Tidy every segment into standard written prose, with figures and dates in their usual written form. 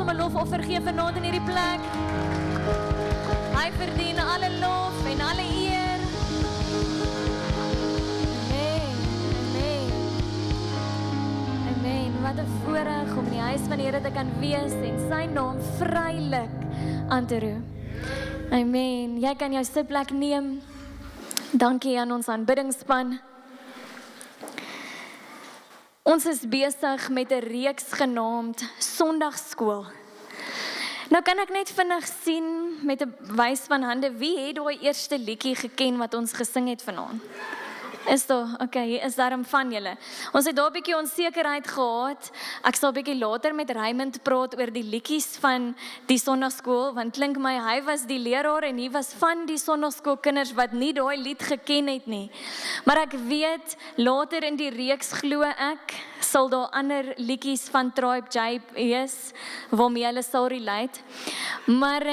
hom 'n lofoffer gee vanaand in hierdie plek? Hy verdien alle lof en alle eer. Amen, amen. Amen, wat 'n voorreg om in die huis van die Here te kan wees en sy naam vrylik aan te roep. Amen, jy kan jou sitplek neem. Dankie aan ons aanbiddingsspan. Ons is besig met 'n reeks genaamd Sondagskool. Nou kan ek net vinnig sien met 'n wys van hande, wie het daai eerste liedjie geken wat ons gesing het vanaand? Is daar, okay, is daarom van julle. Ons het daar 'n bietjie onsekerheid gehad. Ek sal bietjie later met Raymond praat oor die liedjies van die Sondagskool, want klink my hy was die leraar en hy was van die Sondagskoolkinders wat nie daai lied geken het nie. Maar ek weet later in die reeks glo ek sal daar ander liedjies van Tribe J wees waarmee hulle sal relate. Maar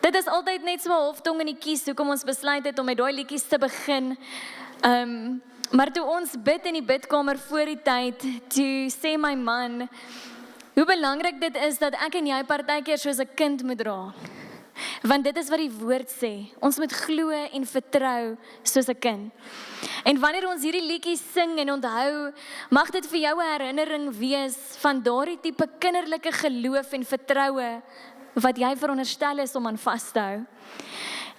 dit is altyd net so 'n hoftong in die kies hoekom ons besluit het om met daai liedjies te begin. Maar toe ons bid in die bidkamer voor die tyd, toe sê my man, hoe belangrik dit is dat ek en jy partykeer soos 'n kind moet dra. Want dit is wat die woord sê, ons moet glo en vertrou soos 'n kind. En wanneer ons hierdie liedjies sing en onthou, mag dit vir jou 'n herinnering wees van daardie tipe kinderlike geloof en vertroue wat jy veronderstel is om aan vas te hou.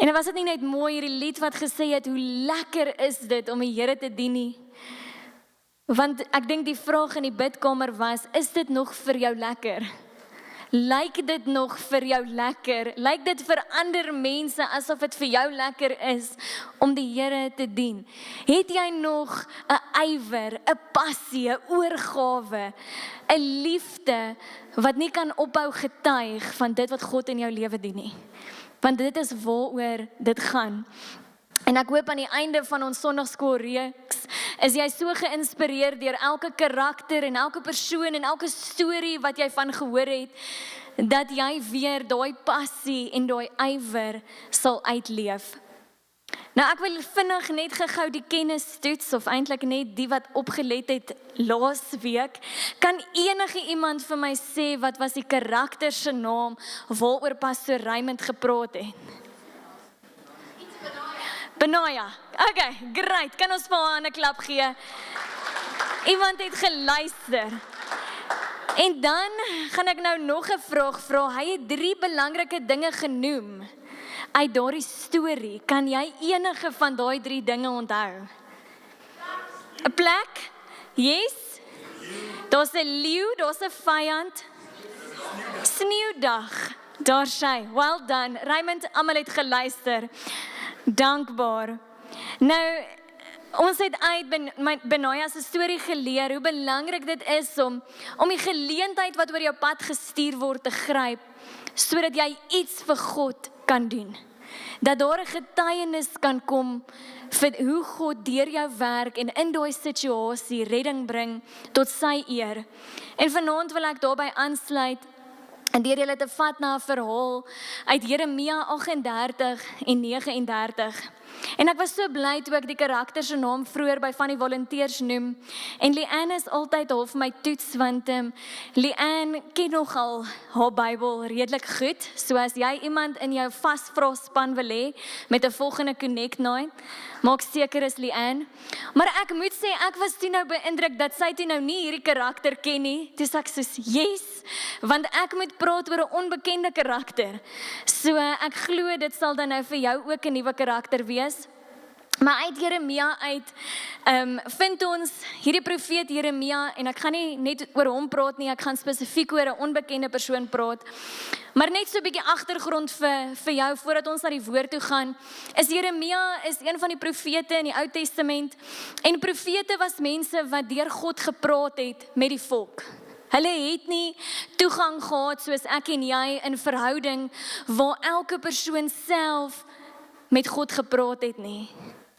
En dan was dit nie net mooi hierdie lied wat gesê het, hoe lekker is dit om die Here te dien nie. Want ek dink die vraag in die bidkamer was, is dit nog vir jou lekker? Lyk dit nog vir jou lekker? Lyk dit vir ander mense asof dit vir jou lekker is om die Here te dien? Het jy nog 'n ywer, 'n passie, 'n oorgawe, 'n liefde wat nie kan ophou getuig van dit wat God in jou lewe doen nie? Want dit is waaroor dit gaan. En ek hoop aan die einde van ons Sondagskoolreeks is jy so geïnspireer deur elke karakter en elke persoon en elke storie wat jy van gehoor het, dat jy weer daai passie en daai ywer sal uitleef. Nou ek wil vinnig net gehou die kennis toets, of eintlik net die wat opgelet het laas week. Kan enige iemand vir my sê wat was die karakter se naam waaroor Pastor Raymond gepraat het? Benaya. Okay, great. Kan ons vir haar 'n klap gee? Iemand het geluister. En dan gaan ek nou nog 'n vraag vra. Hy het 3 belangrike dinge genoem uit daardie storie. Kan jy enige van daai 3 dinge onthou? 'n Plek? Yes. Daar's 'n leeu, daar's 'n vyand. Sneeudag. Daar sy. Well done. Raymond, almal het geluister. Dankbaar. Nou, ons het uit Benaya se storie geleer hoe belangrik dit is om die geleentheid wat oor jou pad gestuur word te gryp, sodat jy iets vir God kan doen. Dat daar 'n getuienis kan kom vir hoe God deur jou werk en in daai situasie redding bring tot sy eer. En vanaand wil ek daarbey aansluit en deur julle te vat na 'n verhaal uit Jeremia 38 en 39. En ek was so bly toe ek die karakter se naam vroeër by van die volonteërs noem. En Leanne is altyd half my toets, want Leanne ken nogal haar Bybel redelik goed. So as jy iemand in jou vasvraespan wil hê met 'n volgende connect night, maak seker is Leanne. Maar ek moet sê, ek was toe nou beïndruk dat sy toe nou nie hierdie karakter ken nie. Toe sê ek soos, yes, want ek moet praat oor 'n onbekende karakter. So ek glo dit sal dan nou vir jou ook 'n nuwe karakter wees. Maar uit Jeremia uit vind ons hierdie profeet Jeremia, en ek gaan nie net oor hom praat nie, ek gaan spesifiek oor 'n onbekende persoon praat. Maar net so 'n bietjie agtergrond vir jou voordat ons na die woord toe gaan. Jeremia is een van die profete in die Ou Testament, en profete was mense wat deur God gepraat het met die volk. Hulle het nie toegang gehad soos ek en jy in verhouding waar elke persoon self met God gepraat het nie.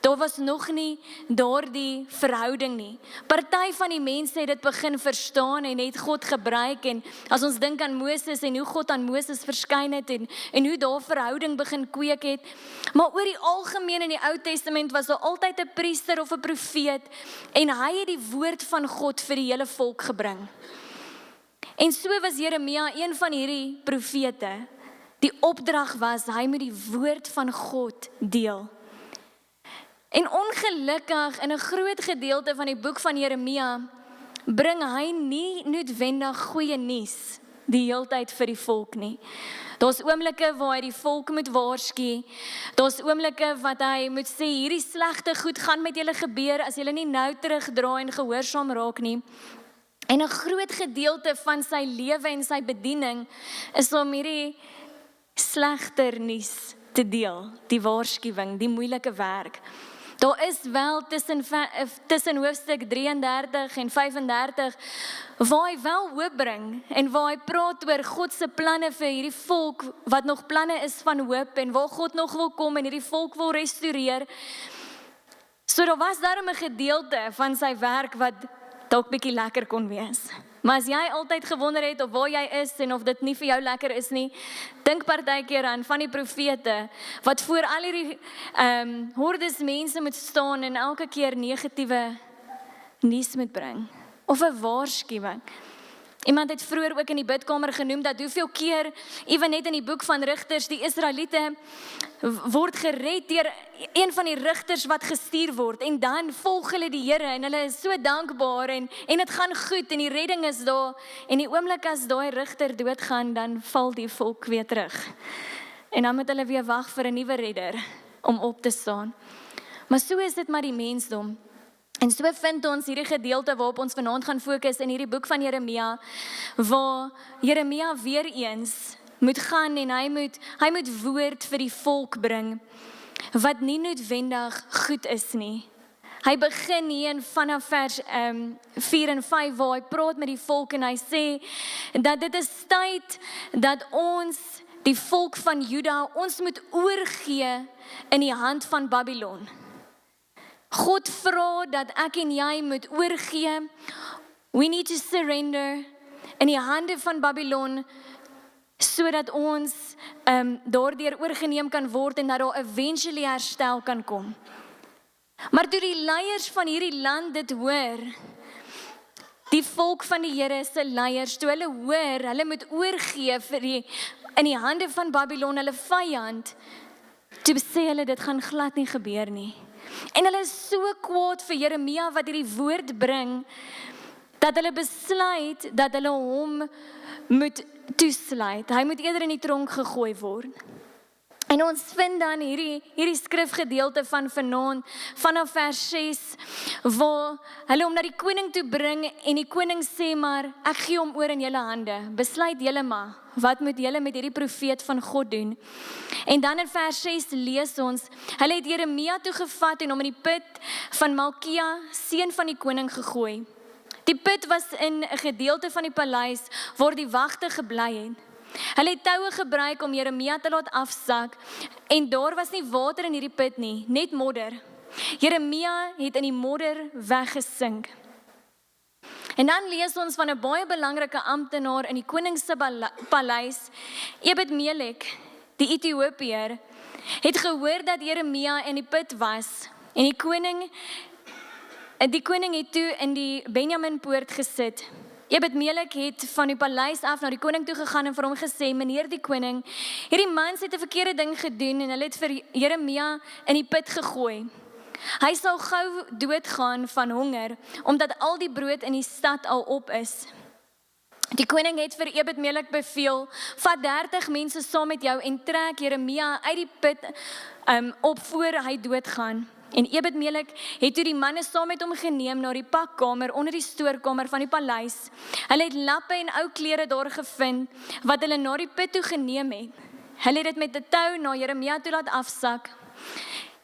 Daar was nog nie daardie verhouding nie. Party van die mense het dit begin verstaan en het God gebruik, en as ons dink aan Moses en hoe God aan Moses verskyn het en hoe daar verhouding begin kweek het, maar oor die algemeen in die Ou Testament was daar altyd 'n priester of 'n profeet, en hy het die woord van God vir die hele volk gebring. En so was Jeremia een van hierdie profete. Die opdrag was, hy moet die woord van God deel. En ongelukkig in 'n groot gedeelte van die boek van Jeremia bring hy nie noodwendig goeie nuus die heeltyd vir die volk nie. Daar's oomblikke waar hy die volk moet waarsku. Daar's oomblikke wat hy moet sê hierdie slegte goed gaan met julle gebeur as julle nie nou terugdraai en gehoorsaam raak nie. En 'n groot gedeelte van sy lewe en sy bediening is om hierdie slegter nuus te deel, die waarskuwing, die moeilike werk. Daar is wel tussen hoofstuk 33 en 35 waar hy wel hoop bring en waar hy praat oor God se planne vir hierdie volk wat nog planne is van hoop en waar God nog wil kom en hierdie volk wil restoreer. So daar was daarom 'n gedeelte van sy werk wat dalk bietjie lekker kon wees. Maar as jy altyd gewonder het of waar jy is en of dit nie vir jou lekker is nie, dink partykeer aan van die profete wat voor al hierdie hordes mense moet staan en elke keer negatiewe nuus moet bring of 'n waarskuwing. Iemand het vroeër ook in die bidkamer genoem dat hoeveel keer, ewen net in die boek van Rigters, die Israeliete word gered deur een van die rigters wat gestuur word en dan volg hulle die Here en hulle is so dankbaar en dit gaan goed en die redding is daar en die oomblik as daai rigter doodgaan dan val die volk weer terug. En dan moet hulle weer wag vir 'n nuwe redder om op te staan. Maar so is dit maar die mensdom. En so vind ons hierdie gedeelte waarop ons vanaand gaan fokus in hierdie boek van Jeremia, waar Jeremia weer eens moet gaan en hy moet woord vir die volk bring, wat nie noodwendig goed is nie. Hy begin hier vanaf vers 4 en 5 waar hy praat met die volk en hy sê dat dit is tyd dat ons, die volk van Juda, ons moet oorgee in die hand van Babylon. God vra dat ek en jy moet oorgee. We need to surrender in die hande van Babylon sodat ons daardeur oorgeneem kan word en dat daar eventually herstel kan kom. Maar toe die leiers van hierdie land dit hoor, die volk van die Here se leiers, toe hulle hoor, hulle moet oorgee in die hande van Babylon, hulle vyand, toe sê hulle dit gaan glad nie gebeur nie. En hulle is so kwaad vir Jeremia wat hierdie woord bring, dat hulle besluit dat hulle hom moet toesluit. Hy moet eerder in die tronk gegooi word. En ons vind dan hierdie skrifgedeelte van vanaand, vanaf vers 6, waar hulle hom na die koning toe bring en die koning sê maar, ek gee hom oor in julle hande, besluit julle maar, wat moet julle met hierdie profeet van God doen? En dan in vers 6 lees ons, hulle het Jeremia toegevat en hom in die put van Malkia, seun van die koning, gegooi. Die put was in 'n gedeelte van die paleis waar die wagte gebly het. Hulle het toue gebruik om Jeremia te laat afsak en daar was nie water in hierdie put nie, net modder. Jeremia het in die modder weggesink. En dan lees ons van 'n baie belangrike amptenaar in die koning se paleis, Ebed-Melek, die Ethiopiër, het gehoor dat Jeremia in die put was en die koning het toe in die Benjaminpoort gesit. Ebed-Melek het van die paleis af na die koning toe gegaan en vir hom gesê, meneer die koning, hierdie mans het 'n verkeerde ding gedoen en hulle het vir Jeremia in die put gegooi. Hy sal gou doodgaan van honger, omdat al die brood in die stad al op is. Die koning het vir Ebed-Melek beveel, vat 30 mense saam met jou en trek Jeremia uit die put op voor hy doodgaan. En Ebed-Melek het toe die manne saam met hom geneem na die pakkamer onder die stoorkamer van die paleis. Hulle het lappe en ou klere daar gevind wat hulle na die put toe geneem het. Hulle het dit met 'n tou na Jeremia toe laat afsak.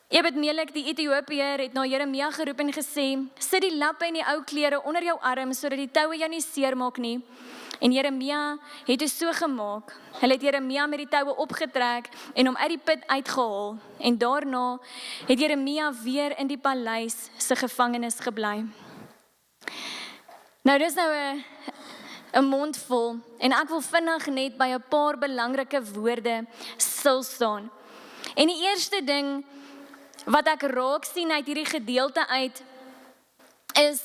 Ebed-Melek die Ethiopiër het na Jeremia geroep en gesê, sit die lappe en die ou klere onder jou arm sodat die toue jou nie seermaak nie. En Jeremia het dit so gemaak. Hulle het Jeremia met die toue opgetrek en hom uit die put uitgehaal. En daarna het Jeremia weer in die paleis se gevangenis gebly. Nou dis nou 'n mond vol en ek wil vinnig net by 'n paar belangrike woorde stil staan. En die eerste ding wat ek raak sien uit hierdie gedeelte uit is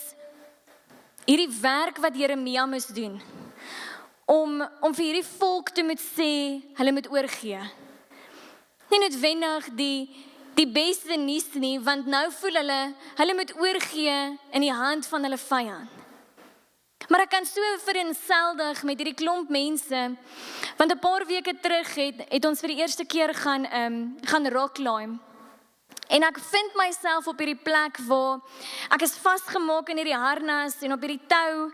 hierdie werk wat Jeremia moes doen om vir hierdie volk te moet sê, hulle moet oorgee. Nie noodwendig die beste nuus nie, want nou voel hulle moet oorgee in die hand van hulle vyand. Maar ek kan so vereenseldig met hierdie klomp mense, want 'n paar weke terug het ons vir die eerste keer gaan rock climb. En ek vind myself op hierdie plek waar ek is vasgemaak in hierdie harnas en op hierdie tou,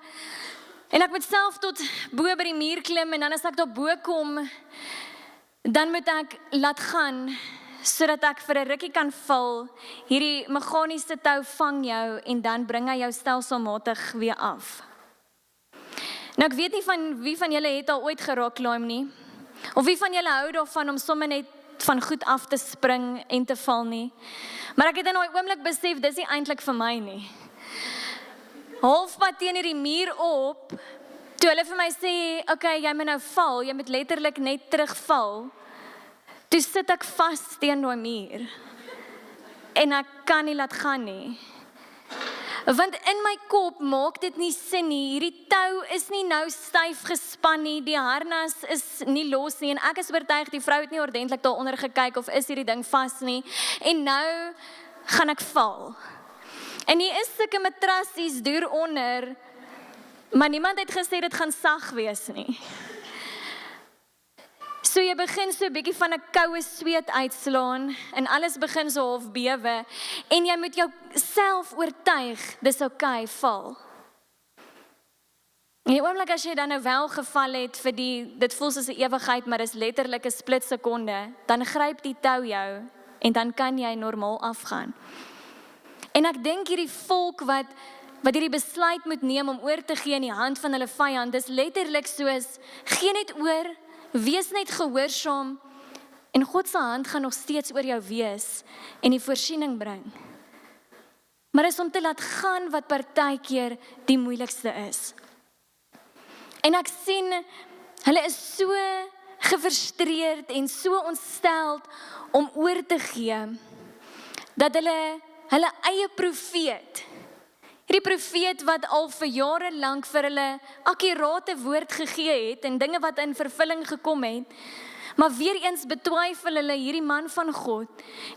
en ek moet self tot bo by die muur klim, en dan as ek daar bo kom, dan moet ek laat gaan, sodat ek vir 'n rukkie kan val. Hierdie meganiese tou vang jou, en dan bring hy jou stelselmatig weer af. Nou ek weet nie van wie van julle het al ooit gerock climb nie, of wie van julle hou daarvan om sommer net van goed af te spring en te val nie. Maar ek het in daai oomblik besef, dis nie eintlik vir my nie. Halfpad teen hierdie muur op, toe hulle vir my sê, okay, jy moet nou val, jy moet letterlik net terugval, toe sit ek vas teen daai muur, en ek kan nie laat gaan nie. Want in my kop maak dit nie sin nie, hierdie tou is nie nou styf gespan nie, die harnas is nie los nie, en ek is oortuig, die vrou het nie ordentlik daaronder gekyk, of is hierdie ding vas nie, en nou gaan ek val. En hier is sulke matrassies deur onder, maar niemand het gesê dit gaan sag wees nie. So jy begin so 'n bietjie van 'n koue sweet uitslaan, en alles begin so half bewe, en jy moet jouself oortuig, dis okay, val. En die oomblik as jy dan nou wel geval het vir dit voel soos 'n ewigheid, maar dis letterlik 'n splitsekonde, dan gryp die tou jou, en dan kan jy normaal afgaan. En ek dink hierdie volk wat hierdie besluit moet neem om oor te gee in die hand van hulle vyand, dis letterlik soos, gee net oor, wees net gehoorsaam, en God se hand gaan nog steeds oor jou wees, en die voorsiening bring. Maar is om te laat gaan wat partykeer die moeilikste is. En ek sien, hulle is so gefrustreerd en so ontsteld om oor te gee, dat hulle eie profeet, hierdie profeet wat al vir jare lank vir hulle akkurate woord gegee het, en dinge wat in vervulling gekom het, maar weer eens betwyfel hulle hierdie man van God,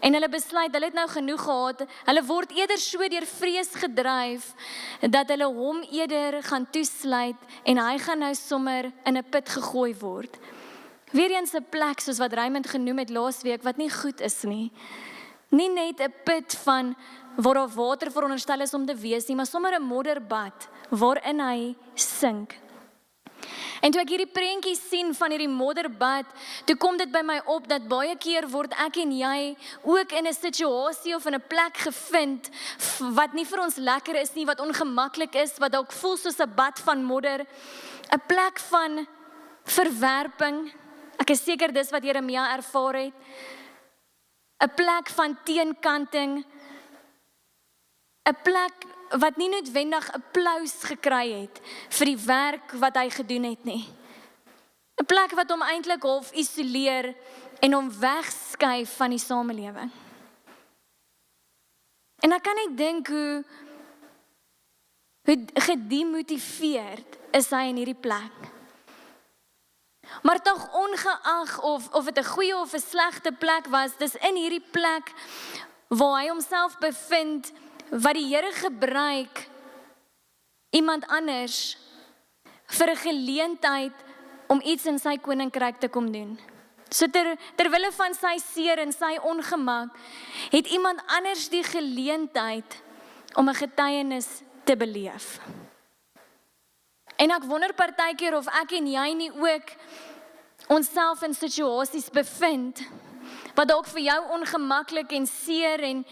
en hulle besluit, hulle het nou genoeg gehad, hulle word eerder so deur vrees gedryf, dat hulle hom eerder gaan toesluit, en hy gaan nou sommer in 'n put gegooi word. Weer eens 'n plek, soos wat Raymond genoem het laasweek, wat nie goed is nie. Nie net 'n put van waar daar water veronderstel is om te wees nie, maar sommer 'n modderbad waarin hy sink. En toe ek hierdie prentjie sien van hierdie modderbad, toe kom dit by my op dat baie keer word ek en jy ook in 'n situasie of in 'n plek gevind wat nie vir ons lekker is nie, wat ongemaklik is, wat dalk voel soos 'n bad van modder, 'n plek van verwerping. Ek is seker dis wat Jeremia ervaar het. 'n plek van teenkanting, 'n plek wat nie noodwendig applaus gekry het vir die werk wat hy gedoen het nie. 'n plek wat hom eintlik half isoleer en hom wegskuif van die samelewing. En ek kan net dink hoe gedemotiveerd is hy in hierdie plek. Maar tog ongeag of dit 'n goeie of 'n slegte plek was, dis in hierdie plek waar hy homself bevind, wat die Here gebruik iemand anders vir 'n geleentheid om iets in sy koninkryk te kom doen. So terwille van sy seer en sy ongemak, het iemand anders die geleentheid om 'n getuienis te beleef. En ek wonder partykeer of ek en jy nie ook onsself in situasies bevind, wat dalk vir jou ongemaklik en seer en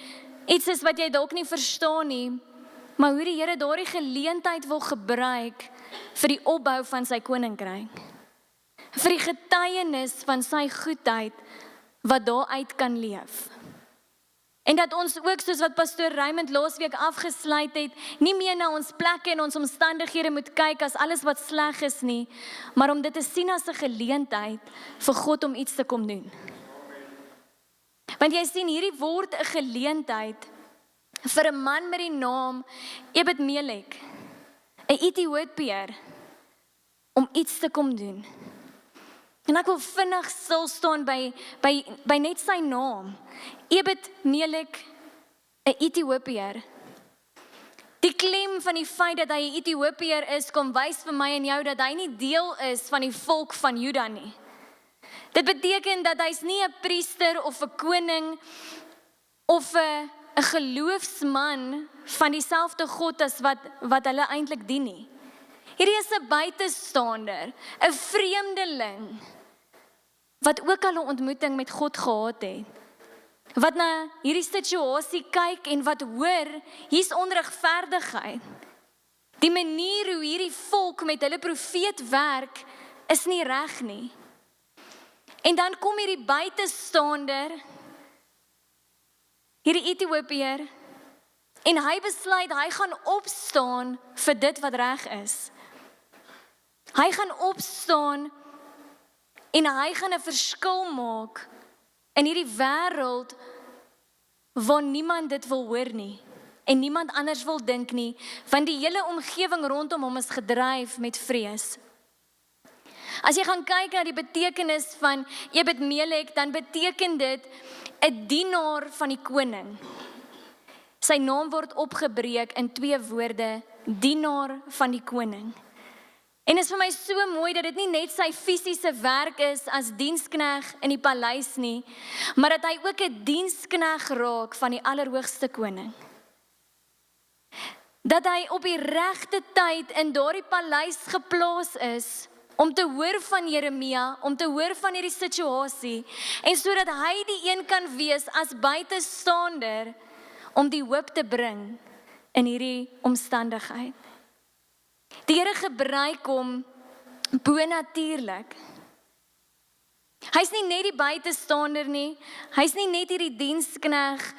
iets is wat jy dalk nie verstaan nie, maar hoe die Here daardie geleentheid wil gebruik vir die opbou van sy koninkryk. Vir die getuienis van sy goedheid wat daaruit kan leef. En dat ons ook, soos wat pastoor Raymond laasweek afgesluit het, nie meer na ons plekke en ons omstandighede moet kyk as alles wat sleg is nie, maar om dit te sien as 'n geleentheid vir God om iets te kom doen. Want jy sien, hierdie word 'n geleentheid vir 'n man met die naam Ebed-Melek, 'n Ethiopiër, om iets te kom doen. En ek wil vinnig stil staan by net sy naam. Ebed-Melek, 'n Ethiopiër. Die klem van die feit dat hy 'n Ethiopiër is, kom wys vir my en jou dat hy nie deel is van die volk van Juda nie. Dit beteken dat hy's nie 'n priester of 'n koning of 'n geloofsman van dieselfde God as wat hulle eintlik dien nie. Hierdie is 'n buitestander, 'n vreemdeling, wat ook al 'n ontmoeting met God gehad het. Wat na hierdie situasie kyk en wat hoor, hier's onregverdigheid. Die manier hoe hierdie volk met hulle profeet werk, is nie reg nie. En dan kom hierdie buitestander, hierdie Ethiopiër, en hy besluit, hy gaan opstaan vir dit wat reg is. Hy gaan opstaan en hy gaan 'n verskil maak in hierdie wêreld waar niemand dit wil hoor nie en niemand anders wil dink nie, want die hele omgewing rondom hom is gedryf met vrees. As jy gaan kyk na die betekenis van Ebed-Melek, dan beteken dit 'n dienaar van die koning. Sy naam word opgebreek in 2 woorde, dienaar van die koning. En is vir my so mooi dat dit nie net sy fisiese werk is as dienskneg in die paleis nie, maar dat hy ook 'n dienskneg raak van die allerhoogste koning. Dat hy op die regte tyd in daardie paleis geplaas is, om te hoor van Jeremia, om te hoor van hierdie situasie, en sodat hy die een kan wees as buitestander, om die hoop te bring in hierdie omstandigheid. Die Here gebruik hom bonatuurlik. Hy's nie net die buitestander nie, hy's nie net hierdie dienskneg,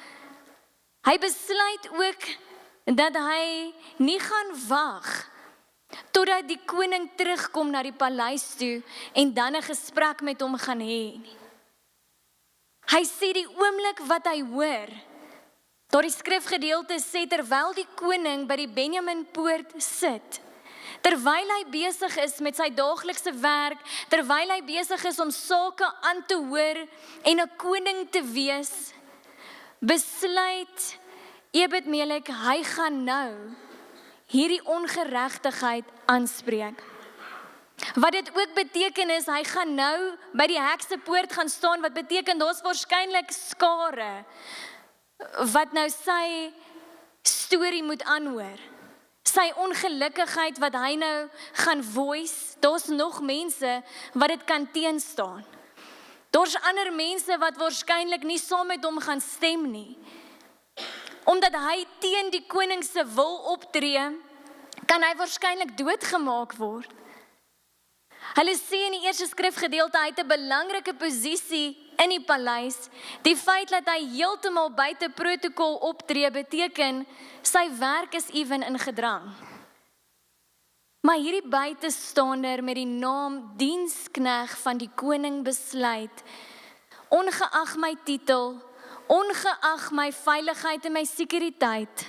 hy besluit ook dat hy nie gaan wag totdat die koning terugkom na die paleis toe en dan 'n gesprek met hom gaan hê. Hy sê die oomblik wat hy hoor, daardie skrifgedeelte sê terwyl die koning by die Benjaminpoort sit, terwyl hy besig is met sy daaglikse werk, terwyl hy besig is om sake aan te hoor en 'n koning te wees, besluit Ebed-Melek, hy gaan nou hierdie ongeregtigheid aanspreek. Wat dit ook beteken is, hy gaan nou by die heksepoort gaan staan, wat beteken, daar's waarskynlik skare, wat nou sy storie moet aanhoor. Sy ongelukkigheid wat hy nou gaan voice, daar's nog mense wat dit kan teenstaan. Daar's ander mense wat waarskynlik nie saam met hom gaan stem nie. Omdat hy teen die koning se wil optree, kan hy waarskynlik doodgemaak word. Hulle sê in die eerste skrifgedeelte, hy het 'n belangrike posisie in die paleis. Die feit dat hy heeltemal buite protokol optree, beteken sy werk is ewen in gedrang. Maar hierdie buitestander met die naam dienskneg van die koning besluit, ongeag my titel, ongeag my veiligheid en my sekuriteit,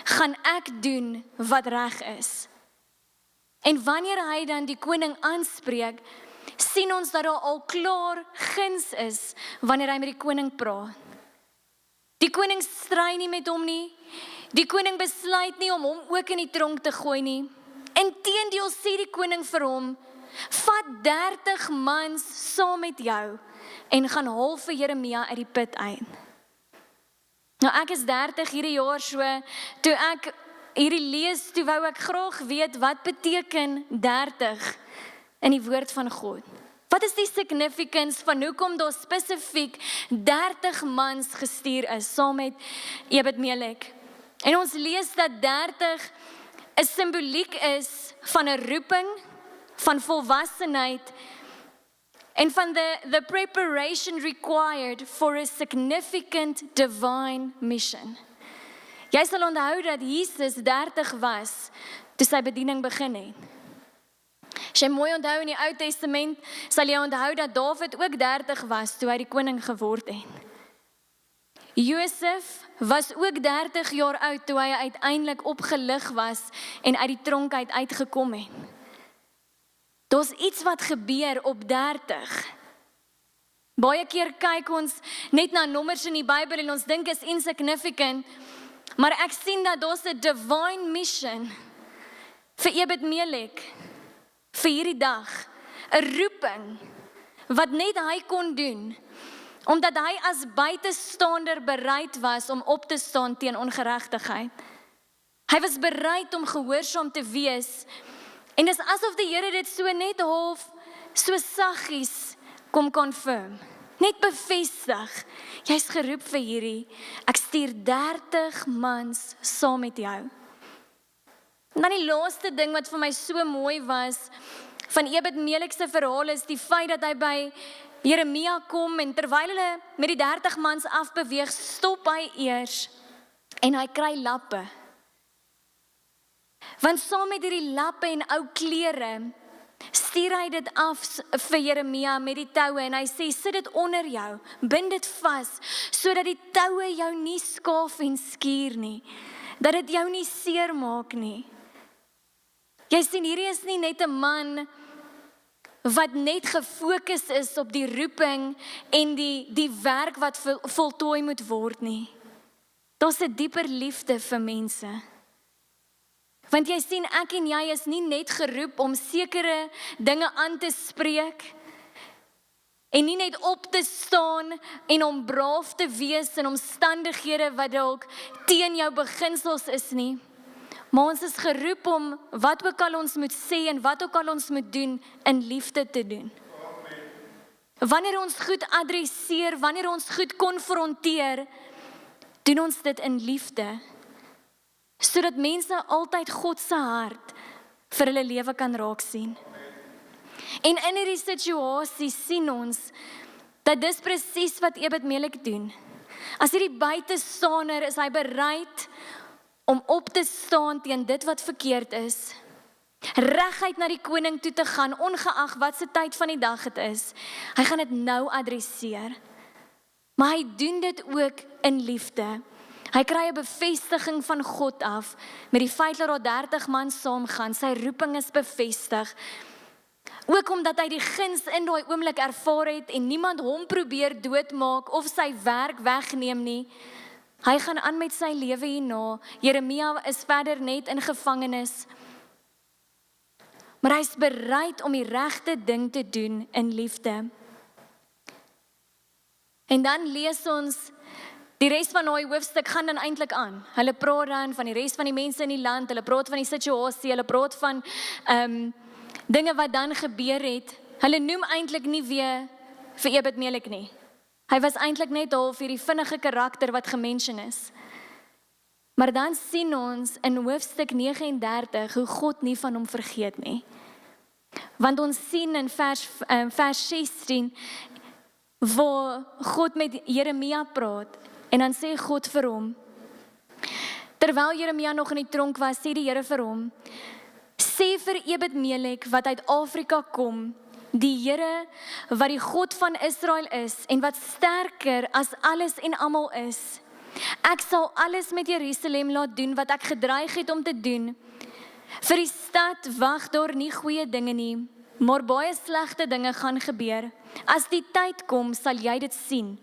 gaan ek doen wat reg is. En wanneer hy dan die koning aanspreek, sien ons dat daar al klaar guns is wanneer hy met die koning praat. Die koning stry nie met hom nie. Die koning besluit nie om hom ook in die tronk te gooi nie. Inteendeel sê die koning vir hom, vat 30 mans saam met jou en gaan haal vir Jeremia uit die put uit. Nou ek is 30 hierdie jaar, so toe ek hierdie lees, toe wou ek graag weet wat beteken 30 in die woord van God. Wat is die significance van hoekom daar spesifiek 30 mans gestuur is saam met Ebed-Melek? En ons lees dat 30 'n simboliek is van 'n roeping, van volwassenheid en van the preparation required for a significant divine mission. Jy sal onthou dat Jesus 30 was toe sy bediening begin het. As jy mooi onthou in die Ou Testament, sal jy onthou dat Dawid ook 30 was toe hy die koning geword het. Josef was ook 30 jaar oud toe hy uiteindelik opgelig was en uit die tronk uitgekom het. Daar's iets wat gebeur op 30. Baie keer kyk ons net na nommers in die Bybel en ons dink is insignificant, maar ek sien dat daar's 'n divine mission vir Ebed-Melek, vir hierdie dag, 'n roeping, wat net hy kon doen, omdat hy as buitestander bereid was om op te staan teen ongeregtigheid. Hy was bereid om gehoorsaam te wees, en dis asof die Here dit so net half, so saggies kom confirm. Net bevestig, jy's geroep vir hierdie, ek stuur 30 mans saam met jou. En dan die laaste ding wat vir my so mooi was, van Ebed-Melek se verhaal is die feit dat hy by Jeremia kom, en terwyl hulle met die 30 mans afbeweeg, stop hy eers, en hy kry lappe. Want saam met hierdie lappe en ou klere, stuur hy dit af vir Jeremia met die toue, en hy sê, sit dit onder jou, bind dit vas, sodat die toue jou nie skaaf en skuur nie, dat dit jou nie seer maak nie. Jy sien, hierdie is nie net 'n man wat net gefokus is op die roeping en die werk wat voltooi moet word nie. Daar's 'n dieper liefde vir mense. Want jy sien, ek en jy is nie net geroep om sekere dinge aan te spreek, en nie net op te staan en om braaf te wees in omstandighede wat dalk teen jou beginsels is nie. Maar ons is geroep om wat ook al ons moet sê en wat ook al ons moet doen, in liefde te doen. Wanneer ons goed adresseer, wanneer ons goed konfronteer, doen ons dit in liefde, sodat mense altyd God se hart vir hulle lewe kan raak sien. En in hierdie situasie sien ons dat dis presies wat Ebed-Melek doen. As hierdie buitestander is hy bereid om op te staan teen dit wat verkeerd is, reguit na die koning toe te gaan, ongeag wat se tyd van die dag het is. Hy gaan dit nou adresseer. Maar hy doen dit ook in liefde. Hy kry 'n bevestiging van God af, met die feit dat daar 30 man saamgaan, sy roeping is bevestig. Ook omdat hy die guns in daai oomblik ervaar het, en niemand hom probeer doodmaak, of sy werk wegneem nie. Hy gaan aan met sy lewe hierna. Jeremia is verder net in gevangenis. Maar hy is bereid om die regte ding te doen in liefde. En dan lees ons, die res van daai hoofstuk gaan dan eintlik aan. Hulle praat dan van die res van die mense in die land, hulle praat van die situasie, hulle praat van dinge wat dan gebeur het. Hulle noem eintlik nie weer vir Ebed-Melek nie. Hy was eintlik net half hierdie vinnige karakter wat gemention is. Maar dan sien ons in hoofstuk 39 hoe God nie van hom vergeet nie. Want ons sien in vers 16 waar God met Jeremia praat, en dan sê God vir hom, terwyl Jeremia nog in die tronk was, sê die Here vir hom, sê vir Ebed-Melek wat uit Afrika kom, die Here wat die God van Israel is en wat sterker as alles en almal is. Ek sal alles met Jerusalem laat doen wat ek gedreig het om te doen. Vir die stad wag daar nie goeie dinge nie, maar baie slegte dinge gaan gebeur. As die tyd kom, sal jy dit sien.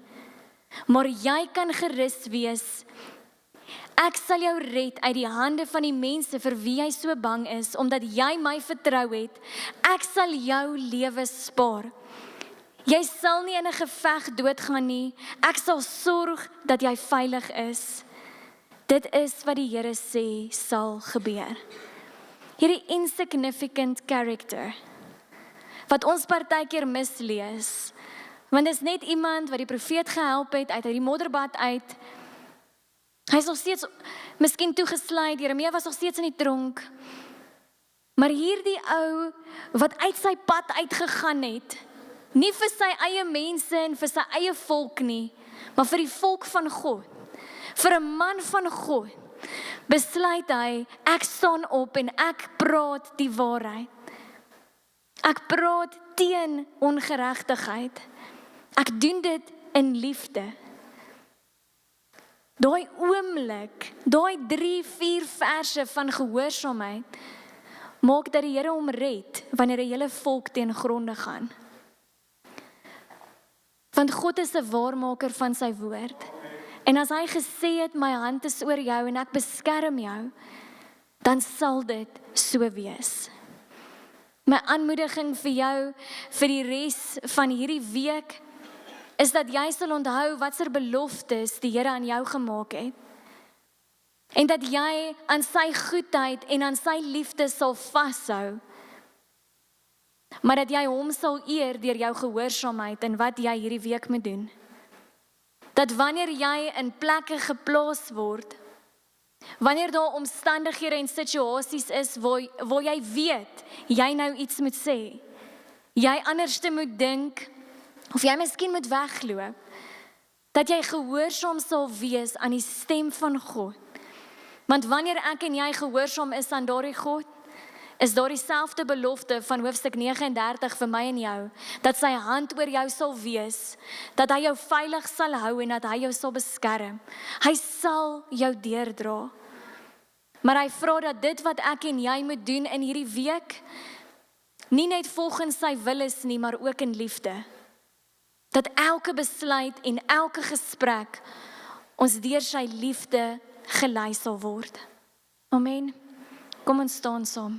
Maar jy kan gerus wees. Ek sal jou red uit die hande van die mense vir wie jy so bang is, omdat jy my vertrou het. Ek sal jou lewe spaar. Jy sal nie in 'n geveg doodgaan nie. Ek sal sorg dat jy veilig is. Dit is wat die Here sê sal gebeur. Hierdie insignificant character, wat ons partykeer mislees, want dit is net iemand wat die profeet gehelp het uit die modderbad uit. Hy is nog steeds miskien toegesluit, Jeremia was nog steeds in die tronk. Maar hierdie ou wat uit sy pad uitgegaan het, nie vir sy eie mense en vir sy eie volk nie, maar vir die volk van God, vir 'n man van God, besluit hy, ek staan op en ek praat die waarheid. Ek praat teen ongeregtigheid. Ek doen dit in liefde. Daai oomblik, daai 3-4 verse van gehoorsaamheid, maak dat die Here hom red, wanneer 'n hele volk teen gronde gaan. Want God is 'n waarmaker van sy woord. En as hy gesê het, my hand is oor jou en ek beskerm jou, dan sal dit so wees. My aanmoediging vir jou, vir die res van hierdie week, is dat jy sal onthou watse beloftes die Here aan jou gemaak het. En dat jy aan sy goedheid en aan sy liefde sal vashou. Maar dat jy hom sal eer deur jou gehoorsaamheid en wat jy hierdie week moet doen. Dat wanneer jy in plekke geplaas word, wanneer daar omstandighede en situasies is waar jy weet, jy nou iets moet sê, jy anderste moet dink, of jy miskien moet wegloop, dat jy gehoorsaam sal wees aan die stem van God. Want wanneer ek en jy gehoorsaam is aan daardie God, is daar dieselfde belofte van hoofstuk 39 vir my en jou, dat sy hand oor jou sal wees, dat hy jou veilig sal hou en dat hy jou sal beskerm. Hy sal jou deurdra. Maar hy vra dat dit wat ek en jy moet doen in hierdie week, nie net volgens sy wil is nie, maar ook in liefde. Dat elke besluit en elke gesprek ons deur sy liefde gelei sal word. Amen. Kom ons staan saam.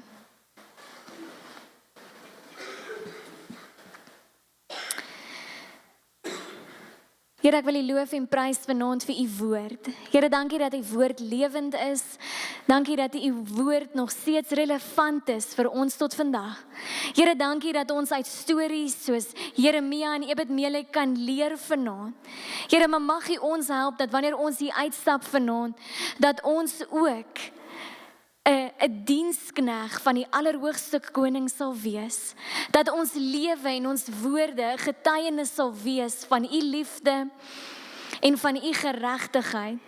Here, ek wil U loof en prys vanaand vir U woord. Here, dankie dat U woord lewend is. Dankie dat U woord nog steeds relevant is vir ons tot vandag. Here, dankie dat ons uit stories soos Jeremia en Ebed-Melek kan leer vanaand. Here, maar mag U ons help dat wanneer ons hier uitstap vanaand, dat ons ook 'n dienskneg van die Allerhoogste Koning sal wees. Dat ons lewe en ons woorde getuienis sal wees van U liefde en van U geregtigheid.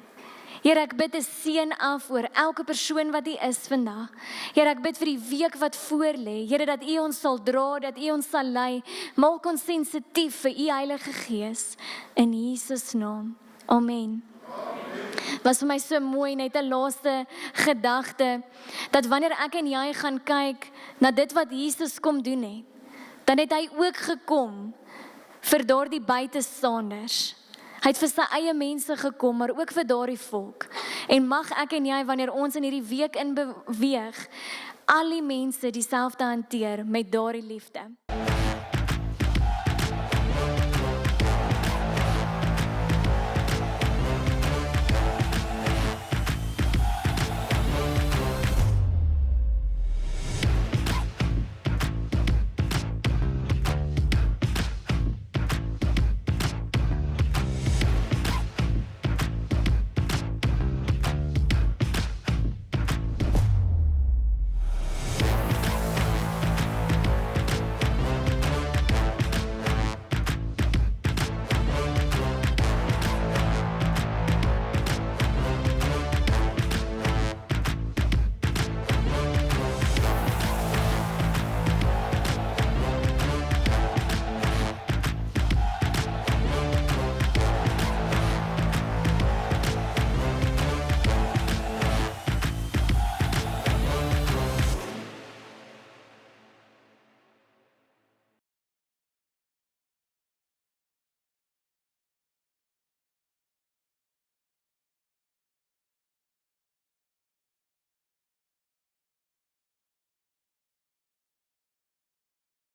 Here, ek bid 'n seën af oor elke persoon wat hier is vandag. Here, ek bid vir die week wat voor lê. Here, dat U ons sal dra, dat U ons sal lei. Maak ons sensitief vir U Heilige Gees. In Jesus naam. Amen. Was vir my so mooi, net 'n laaste gedagte, dat wanneer ek en jy gaan kyk na dit wat Jesus kom doen het, dan het hy ook gekom vir daardie buitestanders. Hy het vir sy eie mense gekom, maar ook vir daardie volk. En mag ek en jy, wanneer ons in hierdie week in beweeg, al die mense dieselfde hanteer met daardie liefde.